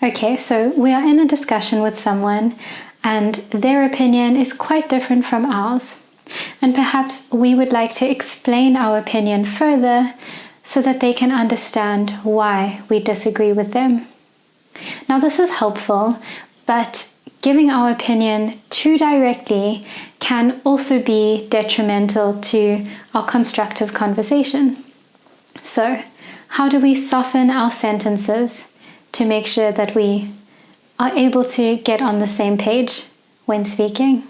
Okay, so we are in a discussion with someone and their opinion is quite different from ours. And perhaps we would like to explain our opinion further so that they can understand why we disagree with them. Now, this is helpful, but giving our opinion too directly can also be detrimental to our constructive conversation. So, how do we soften our sentences to make sure that we are able to get on the same page when speaking?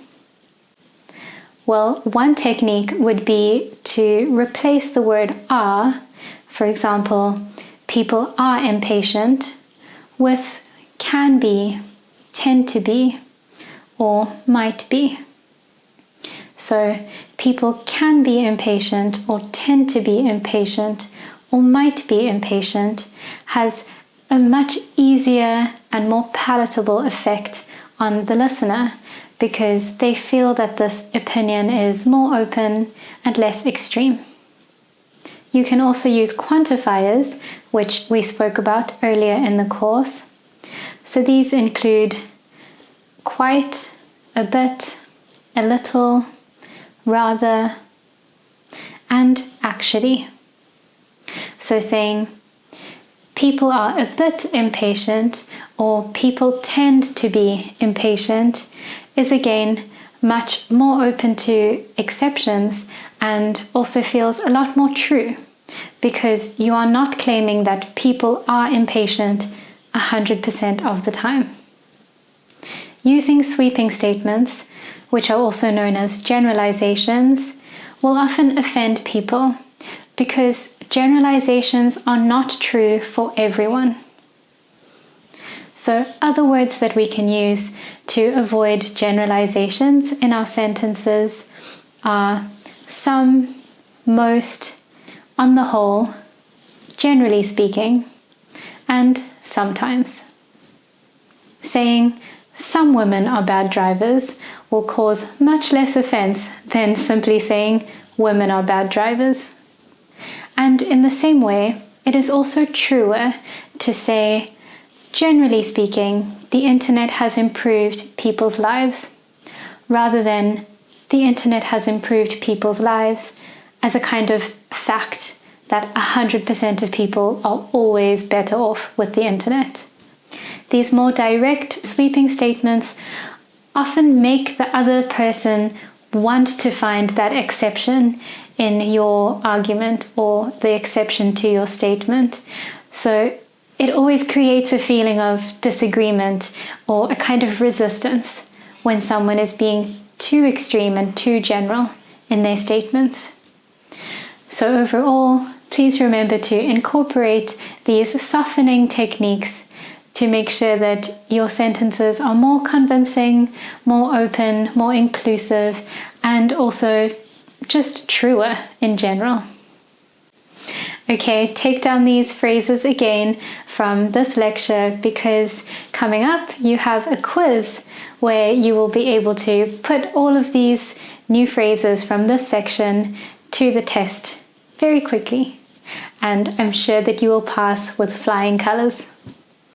Well, one technique would be to replace the word are, for example, people are impatient, with can be, tend to be, or might be. So, people can be impatient, or tend to be impatient, or might be impatient has a much easier and more palatable effect on the listener because they feel that this opinion is more open and less extreme. You can also use quantifiers, which we spoke about earlier in the course. So these include quite, a bit, a little, rather, and actually. So saying people are a bit impatient or people tend to be impatient is again much more open to exceptions and also feels a lot more true because you are not claiming that people are impatient 100% of the time. Using sweeping statements, which are also known as generalizations, will often offend people because generalizations are not true for everyone. So other words that we can use to avoid generalizations in our sentences are some, most, on the whole, generally speaking, and sometimes. Saying some women are bad drivers will cause much less offense than simply saying women are bad drivers. And in the same way, it is also truer to say, generally speaking, the internet has improved people's lives, rather than the internet has improved people's lives as a kind of fact that 100% of people are always better off with the internet. These more direct, sweeping statements often make the other person want to find that exception in your argument or the exception to your statement. So it always creates a feeling of disagreement or a kind of resistance when someone is being too extreme and too general in their statements. So overall, please remember to incorporate these softening techniques to make sure that your sentences are more convincing, more open, more inclusive, and also just truer in general. Okay, take down these phrases again from this lecture because coming up you have a quiz where you will be able to put all of these new phrases from this section to the test very quickly. And I'm sure that you will pass with flying colors.